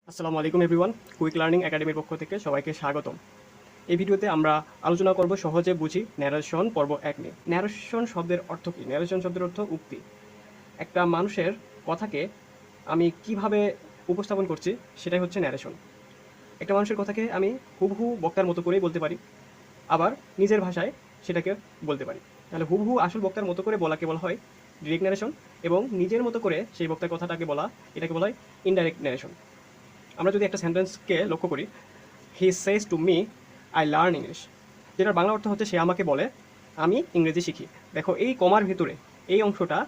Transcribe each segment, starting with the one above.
আসসালামু আলাইকুম everyone, quick learning একাডেমির পক্ষ থেকে সবাইকে স্বাগতম। এই ভিডিওতে আমরা আলোচনা করব সহজে বুঝি ন্যারেশন পর্ব 1 নিয়ে। ন্যারেশন শব্দের অর্থ কী? ন্যারেশন শব্দের অর্থ উক্তি। একটা মানুষের কথাকে আমি কিভাবে উপস্থাপন করছি সেটাই হচ্ছে ন্যারেশন। একটা মানুষের কথাকে আমি হুবহু বক্তার মতো করেই বলতে পারি, আবার নিজের ভাষায় সেটাকে বলতে পারি। তাহলে হুবহু আসল বক্তার মতো করে বলাকে বলা হয় ডিরেক্ট ন্যারেশন, এবং নিজের মতো করে সেই বক্তার কথাটাকে বলা এটাকে বলা হয় ইনডাইরেক্ট ন্যারেশন। আমরা যদি একটা সেন্টেন্সকে লক্ষ্য করি, he says to me I learn English, যেটার বাংলা অর্থ হচ্ছে সে আমাকে বলে আমি ইংরেজি শিখি। দেখো এই কমার ভিতরে এই অংশটা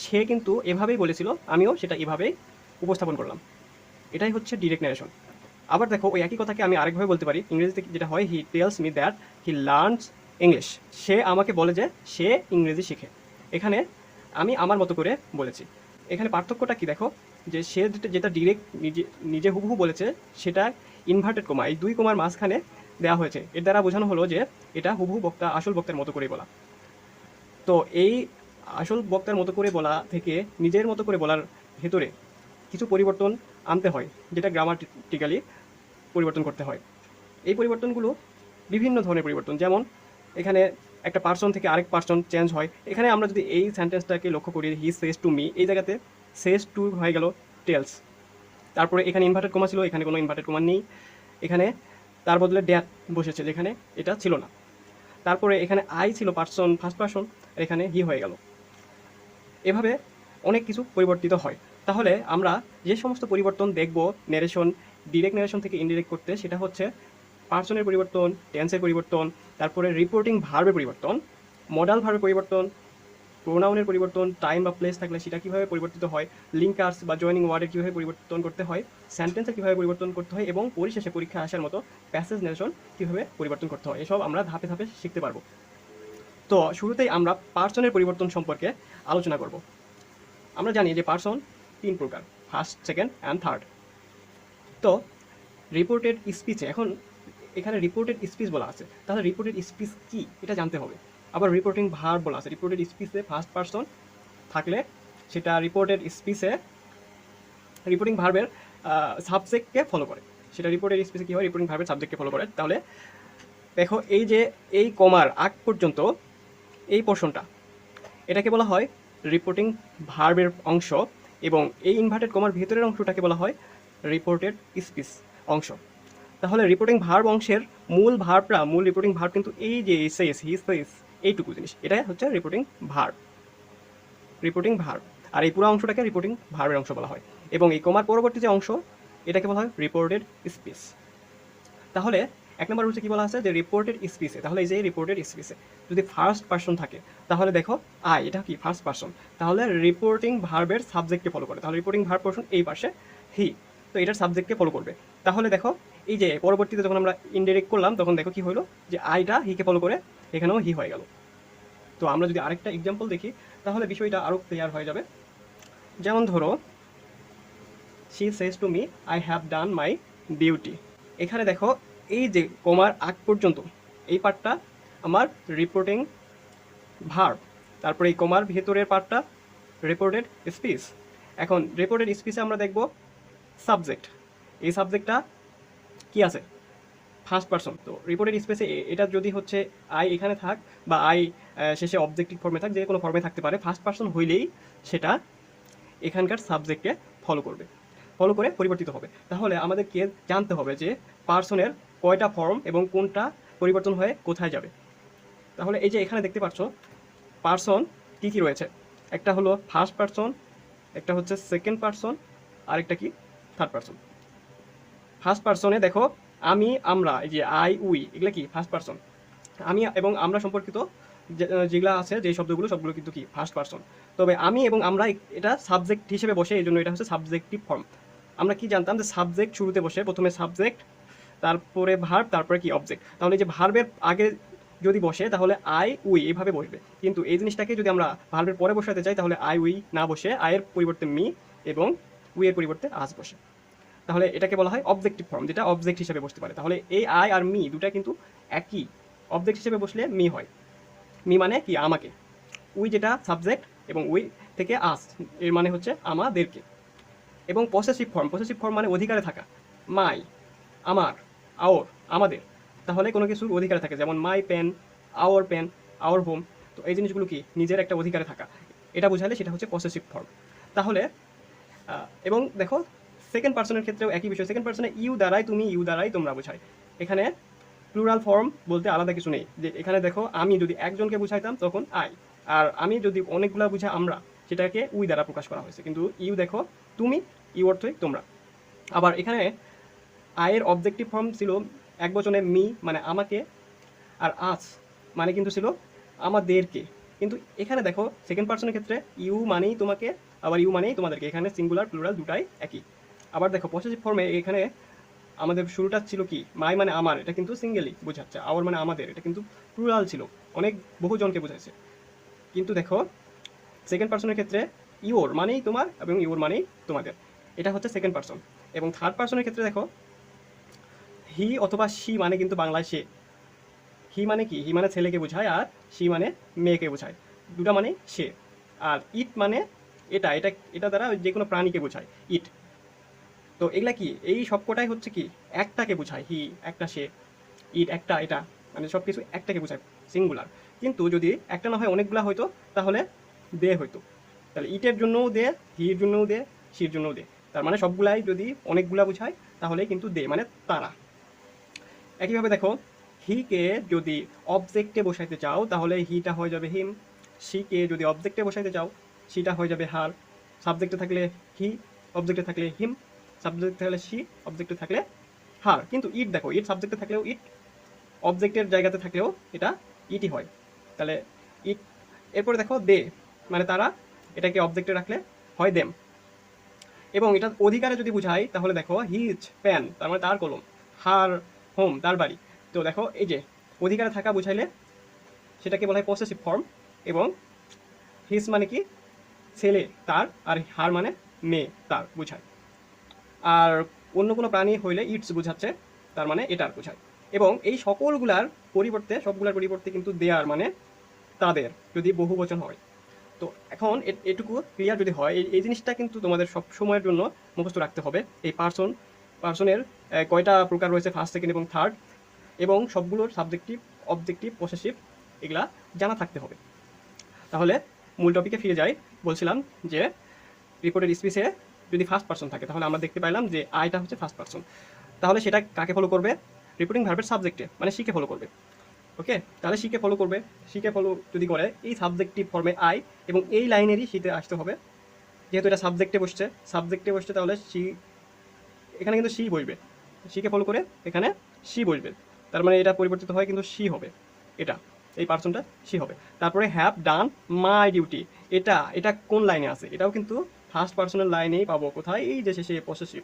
সে কিন্তু এভাবেই বলেছিল, আমিও সেটা এভাবেই উপস্থাপন করলাম। এটাই হচ্ছে ডিরেক্ট ন্যারেশন। আবার দেখো ওই একই কথাকে আমি আরেকভাবে বলতে পারি, ইংরেজিতে যেটা হয়, he tells me that he learns English, সে আমাকে বলে যে সে ইংরেজি শিখে। এখানে আমি আমার মতো করে বলেছি। এখানে পার্থক্যটা কি দেখো, যে সে যেটা ডিরেক্ট নিজে নিজে হুবহু বলেছে সেটা ইনভার্টেড কমা, এই দুই কমার মাঝখানে দেওয়া হয়েছে। এর দ্বারা বোঝানো হলো যে এটা হুবহু বক্তা আসল বক্তার মতো করেই বলা। তো এই আসল বক্তার মতো করে বলা থেকে নিজের মতো করে বলার ভেতরে কিছু পরিবর্তন আনতে হয়, যেটা গ্রামাটিক্যালি পরিবর্তন করতে হয়। এই পরিবর্তনগুলো বিভিন্ন ধরনের পরিবর্তন, যেমন এখানে একটা পার্সন থেকে আরেক পার্সন চেঞ্জ হয়। এখানে আমরা যদি এই সেন্টেন্সটাকে লক্ষ্য করি, হি সেজ টু মি, এই জায়গাতে সেজ টু হয়ে গেল টেলস। তারপরে এখানে ইনভার্টেড কমা ছিল, এখানে কোনো ইনভার্টেড কমা নেই। এখানে তার বদলে ড্যাট বসেছে, যেখানে এটা ছিল না। তারপরে এখানে আই ছিল পার্সন ফার্স্ট পার্সন, আর এখানে হি হয়ে গেল। এভাবে অনেক কিছু পরিবর্তিত হয়। তাহলে আমরা যে সমস্ত পরিবর্তন দেখব ন্যারেশন ডিরেক্ট ন্যারেশন থেকে ইনডিরেক্ট করতে, সেটা হচ্ছে পার্সনের পরিবর্তন, টেন্সের পরিবর্তন, তারপরে রিপোর্টিং ভার্বের পরিবর্তন, মডাল ভার্বের পরিবর্তন, প্রোনাউনের পরিবর্তন, টাইম বা প্লেস থাকলে সেটা কীভাবে পরিবর্তিত হয়, লিঙ্কার্স বা জয়েনিং ওয়ার্ডের কীভাবে পরিবর্তন করতে হয়, সেন্টেন্সের কীভাবে পরিবর্তন করতে হয়, এবং পরিশেষে পরীক্ষা আসার মতো প্যাসেজ ন্যারেশন কীভাবে পরিবর্তন করতে হয়, এসব আমরা ধাপে ধাপে শিখতে পারবো। তো শুরুতেই আমরা পার্সনের পরিবর্তন সম্পর্কে আলোচনা করব। আমরা জানি যে পার্সন তিন প্রকার, ফার্স্ট, সেকেন্ড অ্যান্ড থার্ড। তো রিপোর্টেড স্পিচে, এখন এখানে রিপোর্টেড স্পিচ বলা আছে, তাহলে রিপোর্টেড স্পিচ কি এটা জানতে হবে। আবার রিপোর্টিং ভার্ব বলা আছে, রিপোর্টেড স্পিচে ফার্স্ট পার্সন থাকলে সেটা রিপোর্টেড স্পিচে রিপোর্টিং ভার্বের সাবজেক্টকে ফলো করে। সেটা রিপোর্টেড স্পিচে কী হয়, রিপোর্টিং ভার্বের সাবজেক্টকে ফলো করে। তাহলে দেখো এই যে এই কমার আগ পর্যন্ত এই পোর্শনটা, এটাকে বলা হয় রিপোর্টিং ভার্বের অংশ, এবং এই ইনভার্টেড কমার ভিতরের অংশটাকে বলা হয় রিপোর্টেড স্পিচ অংশ। তাহলে রিপোর্টিং ভার্ব অংশের মূল রিপোর্টিং ভার্ব কিন্তু এই যে সেস, হি সেস, এইটুকু জিনিস, এটা হচ্ছে রিপোর্টিং ভার্ব। আর এই পুরো অংশটাকে রিপোর্টিং ভার্বের অংশ বলা হয়, এবং এই কমার পরবর্তী যে অংশ এটাকে বলা হয় রিপোর্টেড স্পিচ। তাহলে এক নম্বর হচ্ছে কি বলা আছে, যে রিপোর্টেড স্পিচে, তাহলে এই যে রিপোর্টেড স্পিচে যদি ফার্স্ট পার্সন থাকে, তাহলে দেখো আই, এটা কি ফার্স্ট পার্সন, তাহলে রিপোর্টিং ভার্বের সাবজেক্টকে ফলো করে। তাহলে রিপোর্টিং ভার্ব পোর্শন এই পাশে হি, তো এটার সাবজেক্টকে ফলো করবে। তাহলে দেখো এই যে পরবর্তীতে যখন আমরা ইনডিরেক্ট করলাম, তখন দেখো কি হলো, যে আইটা হিকে ফলো করে এখানেও হি হয়ে গেল। তো আমরা যদি আরেকটা এক্সাম্পল দেখি, তাহলে বিষয়টা আরও ক্লিয়ার হয়ে যাবে। যেমন ধরো, she says to me I have done my duty. এখানে দেখো এই যে কমার আগ পর্যন্ত এই পার্টটা আমার রিপোর্টিং ভার্ব, তারপরে এই কমার ভেতরের পার্টটা রিপোর্টেড স্পিচ। এখন রিপোর্টেড স্পিচে আমরা দেখব সাবজেক্ট, এই সাবজেক্টটা কি আছে, ফার্স্ট পার্সন। তো রিপোর্টেড স্পেসে এটা যদি হচ্ছে আই এখানে থাক, বা আই শেষে অবজেক্টিভ ফর্মে থাক, যে কোনো ফর্মে থাকতে পারে, ফার্স্ট পার্সন হইলেই সেটা এখানকার সাবজেক্টকে ফলো করে পরিবর্তিত হবে। তাহলে আমাদেরকে জানতে হবে যে পার্সনের কয়টা ফর্ম এবং কোনটা পরিবর্তন হয়ে কোথায় যাবে। তাহলে এই যে এখানে দেখতে পাচ্ছ পার্সন কী কী রয়েছে, একটা হলো ফার্স্ট পার্সন, একটা হচ্ছে সেকেন্ড পার্সন, আর একটা কি থার্ড পার্সন। ফার্স্ট পার্সনে দেখো আমি, আমরা, এই যে আই, উই, এগুলো কি ফার্স্ট পার্সন। আমি এবং আমরা সম্পর্কিত যেগুলো আছে, যে শব্দগুলো, সবগুলো কিন্তু কি ফার্স্ট পার্সন। তবে আমি এবং আমরা এটা সাবজেক্ট হিসেবে বসে, এই জন্য এটা হচ্ছে সাবজেক্টিভ ফর্ম। আমরা কি জানতাম, যে সাবজেক্ট শুরুতে বসে, প্রথমে সাবজেক্ট, তারপরে ভার্ব, তারপরে কি অবজেক্ট। তাহলে যে ভার্বের আগে যদি বসে তাহলে আই উই এইভাবে বসবে, কিন্তু এই জিনিসটাকে যদি আমরা ভার্বের পরে বসাতে চাই, তাহলে আই উই না বসে আয়ের পরিবর্তে মি এবং উই এর পরিবর্তে আজ বসে। তাহলে এটাকে বলা হয় অবজেক্টিভ ফর্ম, যেটা অবজেক্ট হিসেবে বসতে পারে। তাহলে এই আই আর মি দুটা কিন্তু একই, অবজেক্ট হিসেবে বসলে মি হয়। মি মানে কি আমাকে, উই যেটা সাবজেক্ট, এবং উই থেকে আস এর মানে হচ্ছে আমাদেরকে। এবং পসেসিভ ফর্ম মানে অধিকারে থাকা, মাই, আমার, আওর, আমাদের। তাহলে কোনো কিছুর অধিকারে থাকে, যেমন মাই পেন, আওর হোম। তো এই জিনিসগুলো কি নিজের একটা অধিকারে থাকা, এটা বোঝালে সেটা হচ্ছে পসেসিভ ফর্ম। তাহলে এবং দেখো সেকেন্ড পার্সনের ক্ষেত্রেও একই বিষয়, সেকেন্ড পার্সনে ইউ দ্বারাই তুমি, ইউ দ্বারাই তোমরা বোঝায়। এখানে প্লুরাল ফর্ম বলতে আলাদা কিছু নেই, যে এখানে দেখো আমি যদি একজনকে বুঝাইতাম তখন আই, আর আমি যদি অনেকগুলা বুঝাই আমরা, সেটাকে উই দ্বারা প্রকাশ করা হয়েছে। কিন্তু ইউ দেখো তুমি, ইউ অর্থই তোমরা। আবার এখানে আয়ের অবজেক্টিভ ফর্ম ছিল এক বচনে মি মানে আমাকে, আর আস মানে কিন্তু ছিল আমাদেরকে। কিন্তু এখানে দেখো সেকেন্ড পার্সনের ক্ষেত্রে ইউ মানেই তোমাকে, আবার ইউ মানেই তোমাদেরকে, এখানে সিঙ্গুলার প্লুরাল দুটাই একই। আবার দেখো পসেসিভ ফর্মে এখানে আমাদের শুরুটা ছিল কি, মাই মানে আমার, এটা কিন্তু সিঙ্গেলি বোঝাচ্ছে, আওয়ার মানে আমাদের, এটা কিন্তু প্লুরাল ছিল, অনেক বহুজনকে বোঝাচ্ছে। কিন্তু দেখো সেকেন্ড পার্সনের ক্ষেত্রে ইওর মানেই তোমার এবং ইওর মানেই তোমাদের, এটা হচ্ছে সেকেন্ড পার্সন। এবং থার্ড পার্সনের ক্ষেত্রে দেখো হি অথবা শি মানে কিন্তু বাংলায় সে। হি মানে কি, হি মানে ছেলেকে বোঝায়, আর শি মানে মেয়েকে বোঝায়, দুটা মানে সে। আর ইট মানে এটা এটা এটা দ্বারা যে কোনো প্রাণীকে বোঝায় ইট। তো এগুলা কি, এই সবকটাই হচ্ছে কি একটাকে বোঝায়, হি একটা, সে, ইট একটা, এটা, মানে সব কিছু একটাকে বোঝায়, সিঙ্গুলার। কিন্তু যদি একটা না হয় অনেকগুলা হয়তো তাহলে দে হইতো, তাহলে ইটের জন্যও দে, হির জন্যও দে, শির জন্যও দে। তার মানে সবগুলাই যদি অনেকগুলা বোঝায় তাহলে কিন্তু দে মানে তারা। একইভাবে দেখো হিকে যদি অবজেক্টে বসাইতে চাও তাহলে হিটা হয়ে যাবে হিম, শিকে যদি অবজেক্টে বসাইতে চাও সিটা হয়ে যাবে হার, সাবজেক্টে থাকলে হি, অবজেক্টে থাকলে হিম, সাবজেক্টে থাকলে শি, অবজেক্টে থাকলে হার। কিন্তু ইট দেখো, ইট সাবজেক্টে থাকলেও ইট, অবজেক্টের জায়গাতে থাকলেও এটা ইটই হয়, তাহলে ইট। এরপরে দেখো দে মানে তারা, এটাকে অবজেক্টে রাখলে হয় দেম। এবং এটা অধিকারে যদি বুঝাই তাহলে দেখো হিজ প্যান তার মানে তার কলম, হার হোম তার বাড়ি। তো দেখো এই যে অধিকারে থাকা বুঝাইলে সেটাকে বলা হয় পসেসিভ ফর্ম। এবং হিজ মানে কি ছেলে তার, আর হার মানে মেয়ে তার বুঝায়। আর অন্য কোনো প্রাণী হইলে ইটস বুঝাচ্ছে, তার মানে এটার বোঝায়। এবং এই সকলগুলার সবগুলার পরিবর্তে কিন্তু দেয়ার মানে তাদের, যদি বহু বচন হয়। তো এখন এটুকু ক্লিয়ার যদি হয়, এই জিনিসটা কিন্তু তোমাদের সব সময়ের জন্য মুখস্থ রাখতে হবে। এই পার্সনের কয়টা প্রকার রয়েছে, ফার্স্ট, সেকেন্ড এবং থার্ড, এবং সবগুলোর সাবজেক্টিভ, অবজেক্টিভ, পসেসিভ, এগুলা জানা থাকতে হবে। তাহলে মূল টপিকে ফিরে যাই, বলছিলাম যে রিপোর্টের স্পিচে যদি ফার্স্ট পার্সন থাকে তাহলে আমরা দেখতে পাইলাম যে আইটা হচ্ছে ফার্স্ট পার্সন। তাহলে সেটা কাকে ফলো করবে, রিপোর্টিং ভার্বের সাবজেক্টে মানে সিকে ফলো করবে। ওকে, তাহলে সিকে ফলো করবে, সিকে ফলো যদি করে এই সাবজেক্টিভ ফর্মে আই, এবং এই লাইনেরই সিতে আসতে হবে, যেহেতু এটা সাবজেক্টে বসছে তাহলে সি, এখানে কিন্তু সি বসবে, সিকে ফলো করে এখানে সি বসবে, তার মানে এটা পরিবর্তিত হয় কিন্তু সি হবে, এটা এই পার্সনটা সি হবে। তারপরে হ্যাভ ডান মাই ডিউটি, এটা এটা কোন লাইনে আছে, এটাও কিন্তু ফার্স্ট পার্সনের লাইনেই পাবো, কোথায়, এই যে শেষে পসেসিভ।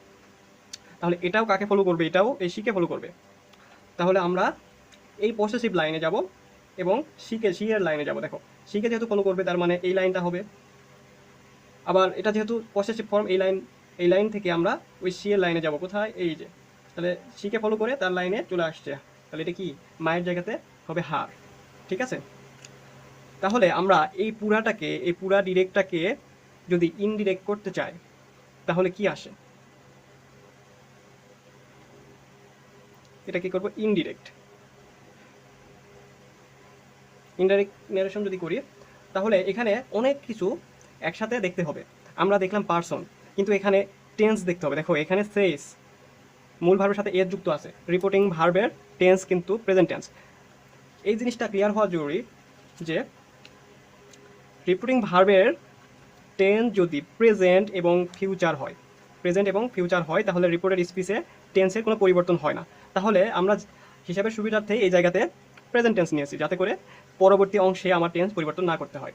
তাহলে এটাও কাকে ফলো করবে, এটাও এই সিকে ফলো করবে। তাহলে আমরা এই পসেসিভ লাইনে যাব এবং সি এর লাইনে যাব। দেখো সিকে যেহেতু ফলো করবে তার মানে এই লাইনটা হবে, আবার এটা যেহেতু পসেসিভ ফর্ম, এই লাইন থেকে আমরা ওই সি এর লাইনে যাব, কোথায়, এই যে। তাহলে সিকে ফলো করে তার লাইনে চলে আসছে, তাহলে এটা কি মায়ের জায়গাতে হবে হার। ঠিক আছে, তাহলে আমরা এই পুরা ডিরেক্টটাকে যদি ইনডিরেক্ট করতে চাই তাহলে কি আসে, এটা কি করবো, ইনডিরেক্ট ন্যারেশন যদি করি তাহলে এখানে অনেক কিছু একসাথে দেখতে হবে। আমরা দেখলাম পার্সন, কিন্তু এখানে টেন্স দেখতে হবে। দেখো এখানে সেস মূল ভার্বের সাথে এর যুক্ত আছে, রিপোর্টিং ভার্বের টেন্স কিন্তু প্রেজেন্ট টেন্স। এই জিনিসটা ক্লিয়ার হওয়া জরুরি যে রিপোর্টিং ভার্বের টেন্স যদি প্রেজেন্ট এবং ফিউচার হয় তাহলে রিপোর্টের স্পিচে টেন্সের কোনো পরিবর্তন হয় না। তাহলে আমরা হিসাবের সুবিধার্থে এই জায়গাতে প্রেজেন্ট টেন্স নিয়েছি, যাতে করে পরবর্তী অংশে আমার টেন্স পরিবর্তন না করতে হয়।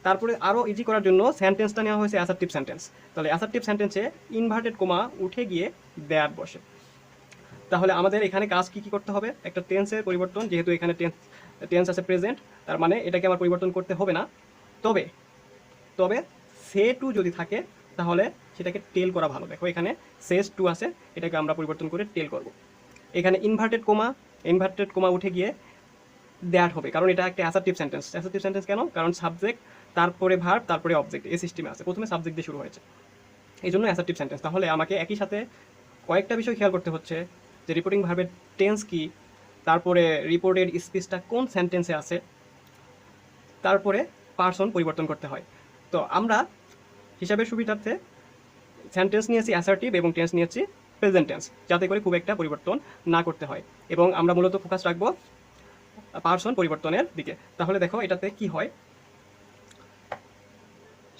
তারপরে আরও ইজি করার জন্য সেন্টেন্সটা নেওয়া হয়েছে অ্যাসার্টিভ সেন্টেন্স। তাহলে অ্যাসার্টিভ সেন্টেন্সে ইনভার্টেড কোমা উঠে গিয়ে দ্যাট বসে। তাহলে আমাদের এখানে কাজ কী করতে হবে, একটা টেন্সের পরিবর্তন, যেহেতু এখানে টেন্স আছে প্রেজেন্ট, তার মানে এটাকে আমার পরিবর্তন করতে হবে না। তবে তবে সে টু যদি থাকে তাহলে সেটাকে টেল করা ভালো। দেখো এখানে সেস টু আছে, এটাকে আমরা পরিবর্তন করে টেল করব। এখানে ইনভার্টেড কোমা উঠে গিয়ে দ্যাট হবে, কারণ এটা একটা অ্যাসার্টিভ সেন্টেন্স কেন, কারণ সাবজেক্ট তারপরে ভার্ব তারপরে অবজেক্ট এই সিস্টেমে আছে, প্রথমে সাবজেক্ট দিয়ে শুরু হয়েছে। এই জন্য অ্যাসার্টিভ সেন্টেন্স। তাহলে আমাকে একই সাথে কয়েকটা বিষয় খেয়াল করতে হচ্ছে, যে রিপোর্টিং ভার্বের টেন্স কি, তারপরে রিপোর্টের স্পিচটা কোন সেন্টেন্সে আছে, তারপরে পার্সন পরিবর্তন করতে হয়। তো আমরা হিসাবের সুবিধার্থে সেন্টেন্স নিয়েছি অ্যাসার্টিভ এবং টেন্স নিয়েছি প্রেজেন্ট টেন্স, যাতে করে খুব একটা পরিবর্তন না করতে হয়, এবং আমরা মূলত ফোকাস রাখবো পার্সন পরিবর্তনের দিকে। তাহলে দেখো এটাতে কি হয়,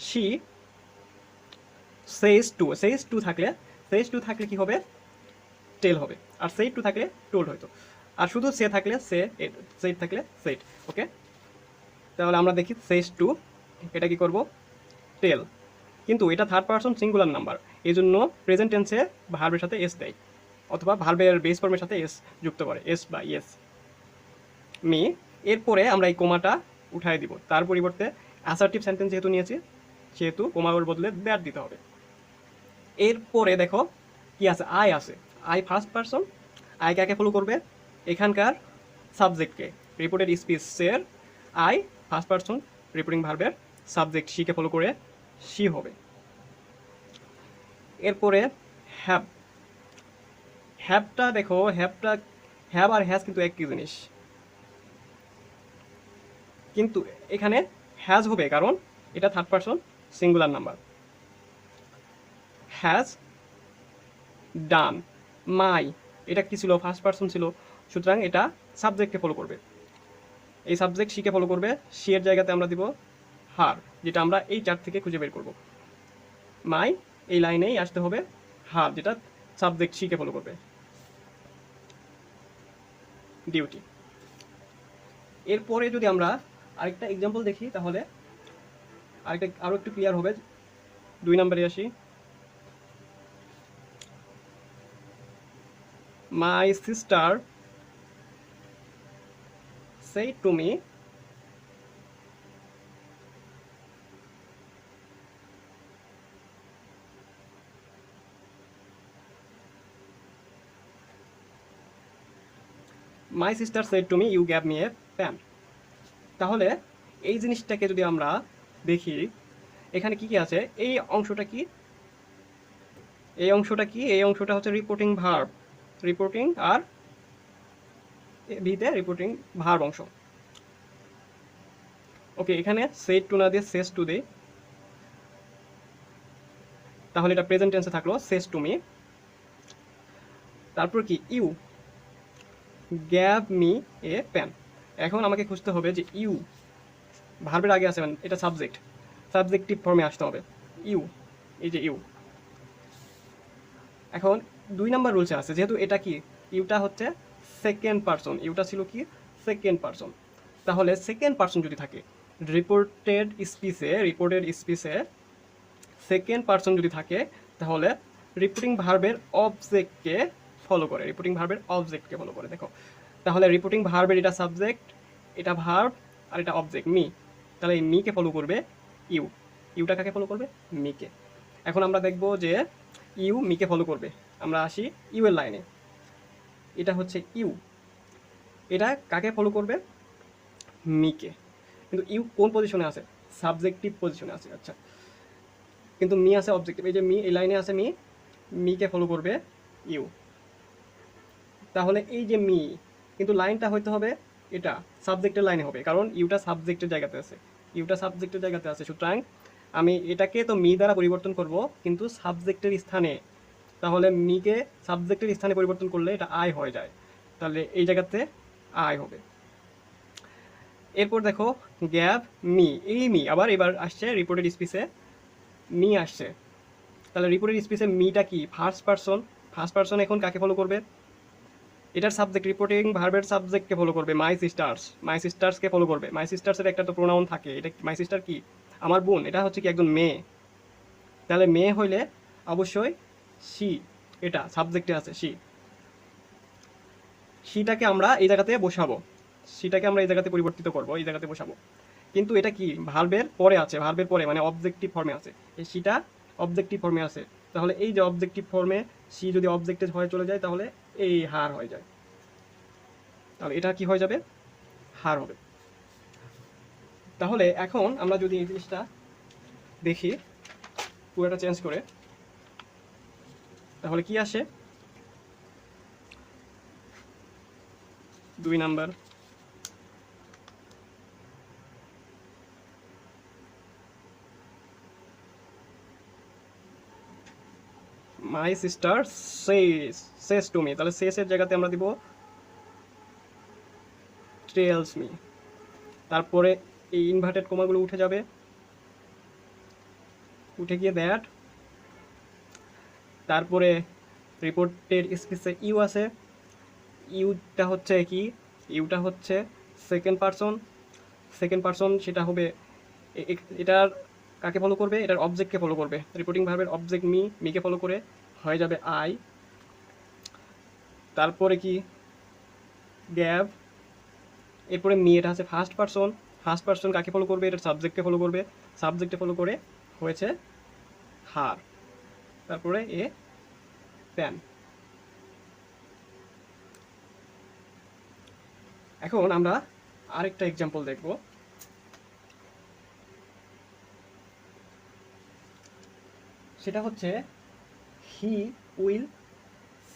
শি সেজ টু থাকলে কি হবে, টেল হবে, আর সেই টু থাকলে টোল্ড হয়তো, আর শুধু সে থাকলে সেট থাকলে সেট। ওকে, তাহলে আমরা দেখি সেজ টু, এটা কি করব, টেল, কিন্তু এটা থার্ড পারসন সিঙ্গুলার নাম্বার, এই জন্য প্রেজেন্ট টেন্সে ভার্বের সাথে এস দেয়, অথবা ভার্বের বেস ফর্মের সাথে এস যুক্ত করে, এস বা ইয়েস মি। এরপরে আমরা এই কোমাটা উঠাই দিব, তার পরিবর্তে অ্যাসার্টিভ সেন্টেন্স যেহেতু নিয়েছি সেহেতু কোমার বদলে দ্যাট দিতে হবে। এরপরে দেখো কি আছে, আছে আই ফার্স্ট পারসন, আই কাকে ফলো করবে, এখানকার সাবজেক্টকে, রিপোর্টেড স্পিচের আই ফার্স্ট পারসন রিপোর্টিং ভার্বের সাবজেক্ট শিকে ফলো করে শি হবে। এরপরে হ্যাবটা দেখো, হ্যাব আর হ্যাজ কিন্তু একই জিনিস, কিন্তু এখানে হ্যাজ হবে কারণ এটা third person singular number. Has done, my এটা কি ছিল, ফার্স্ট পারসন ছিল, সুতরাং এটা সাবজেক্টকে ফলো করবে, এই সাবজেক্ট শিকে ফলো করবে, শি এর জায়গাতে আমরা দিব হার, যেটা আমরা এই চার্ট থেকে খুঁজে বের করব। মাই এই লাইনেই আসতে হবে হার, যেটা সাবজেক্ট শিকে ফলো করবে, ডিউটি। এরপরে যদি আমরা আরেকটা এক্সাম্পল দেখি তাহলে আরো একটু ক্লিয়ার হবে। 2 নম্বরে আসি, my sister said to me my sister said to me you gave me a pen। তাহলে এই জিনিসটাকে যদি আমরা দেখি, এখানে কি কি আছে, এই অংশটা কি, এই অংশটা হচ্ছে রিপোর্টিং ভার্ব, রিপোর্টিং আর ভিতে রিপোর্টিং ভার্ব অংশ। ওকে, এখানে said to না দিয়ে says to দেই, তাহলে এটা প্রেজেন্ট টেন্সে থাকলো says to me। তারপর কি, you gave me a pen। এখন আমাকে খুঁজতে হবে যে ইউ ভার্বের আগে আছে, মানে এটা সাবজেক্টিভ ফর্মে আসতে হবে, ইউ, এই যে ইউ। এখন 2 নাম্বার রুলসে আছে, যেহেতু এটা কি, ইউটা হচ্ছে সেকেন্ড পারসন, ইউটা ছিল কি সেকেন্ড পারসন, তাহলে সেকেন্ড পারসন যদি থাকে রিপোর্টেড স্পিচে সেকেন্ড পারসন যদি থাকে, তাহলে রিপোর্টিং ভার্বের অবজেক্টকে ফলো করে, দেখো তাহলে রিপোর্টিং ভার্বের এটা সাবজেক্ট, এটা ভার্ব, আর এটা অবজেক্ট মি, তাহলে এই মিকে ফলো করবে ইউটা কাকে ফলো করবে, মিকে। এখন আমরা দেখব যে ইউ মিকে ফলো করবে, আমরা আসি ইউ এর লাইনে, এটা হচ্ছে ইউ, এটা কাকে ফলো করবে, মিকে, কিন্তু ইউ কোন পজিশনে আছে, সাবজেক্টিভ পজিশনে আছে, আচ্ছা, কিন্তু মি আছে অবজেক্টিভ, এই যে মি এই লাইনে আছে, মিকে ফলো করবে ইউ। তাহলে এই যে মি, কিন্তু লাইনটা হইতে হবে এটা সাবজেক্টের লাইনে হবে, কারণ ইউটা সাবজেক্টের জায়গাতে আছে, সুতরাং আমি এটাকে তো মি দ্বারা পরিবর্তন করব কিন্তু সাবজেক্টের স্থানে, তাহলে মিকে সাবজেক্টের স্থানে পরিবর্তন করলে এটা আই হয়ে যায়, তাহলে এই জায়গাতে আই হবে। এরপর দেখো গ্যাপ মি, এই মি এবার আসছে রিপোর্টেড স্পিচে মি আসছে, তাহলে রিপোর্টেড স্পিচে মিটা কি ফার্স্ট পারসন এখন কাকে ফলো করবে, এটার সাবজেক্ট রিপোর্টিং ভার্বের সাবজেক্টকে ফলো করবে, মাই সিস্টার্সকে ফলো করবে, মাই সিস্টার্সের একটা তো প্রোনাউন থাকে, এটা মাই সিস্টার কি আমার বোন, এটা হচ্ছে কি একজন মেয়ে, তাহলে মেয়ে হইলে অবশ্যই শি, এটা সাবজেক্টে আছে শিটাকে আমরা এই জায়গাতে বসাবো, পরিবর্তিত করব, এই জায়গাতে বসাবো, কিন্তু এটা কি ভার্বের পরে আছে, মানে অবজেক্টিভ ফর্মে আছে, এই শিটা অবজেক্টিভ ফর্মে আছে, তাহলে এই যে অবজেক্টিভ ফর্মে সি যদি অবজেক্টেড হয়ে চলে যায় তাহলে এই হার হয়ে যায়, তাহলে এটা কি হয়ে যাবে, হার হবে। তাহলে এখন আমরা যদি এই জিনিসটা দেখি পুরোটা চেঞ্জ করে, তাহলে কি আসে? 2 number. My sister says to me, তাহলে সেসের জায়গাতে আমরা দিব টেলস মি। তারপরে এই ইনভার্টেড কমাগুলো উঠে যাবে, উঠে গিয়ে দ্যাট। তারপরে রিপোর্টের স্পেসে ইউ আছে, ইউটা হচ্ছে কি, ইউটা হচ্ছে সেকেন্ড পারসন। সেকেন্ড পারসন সেটা হবে এটার কাকে ফলো করবে, এটার অবজেক্টকে ফলো করবে। রিপোর্টিং ভার্বের অবজেক্ট মিকে ফলো করে হয়ে যাবে আই। তারপরে কি গ্যাভ, এরপরে মি, এটা হচ্ছে ফার্স্ট পারসন। ফার্স্ট পারসন কাকে ফলো করবে, এটার সাবজেক্টকে ফলো করবে, সাবজেক্টে ফলো করে হয়েছে হার। তারপরে এ প্যান। এখন আমরা আরেকটা এক্সাম্পল দেখব। সেটা হচ্ছে he will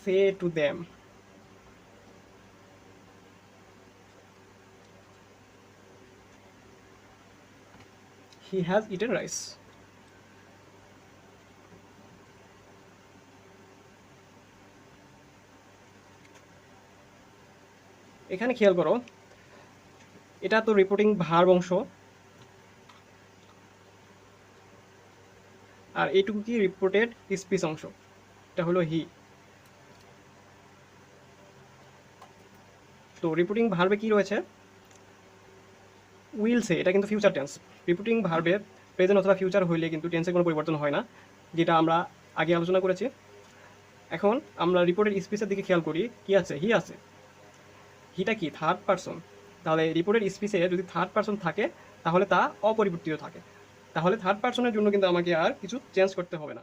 say to them, he has eaten rice. এখানে খেয়াল করো, এটা তো রিপোর্টিং ভার্ব অংশ, আর এইটুকু কি রিপোর্টেড স্পিচ অংশ, এটা হলো হি। তো রিপোর্টিং ভার্বে কি রয়েছে, উইল সে, এটা কিন্তু ফিউচার টেন্স। রিপোর্টিং ভার্বে প্রেজেন্ট অথবা ফিউচার হইলে কিন্তু টেন্সের কোনো পরিবর্তন হয় না, যেটা আমরা আগে আলোচনা করেছি। এখন আমরা রিপোর্টের স্পিচের দিকে খেয়াল করি, কি আছে, হি আছে। হিটা কি থার্ড পারসন, তাহলে রিপোর্টের স্পিচে যদি থার্ড পারসন থাকে তাহলে তা অপরিবর্তিত থাকে। তাহলে থার্ড পারসনের জন্য কিন্তু আমাকে আর কিছু চেঞ্জ করতে হবে না।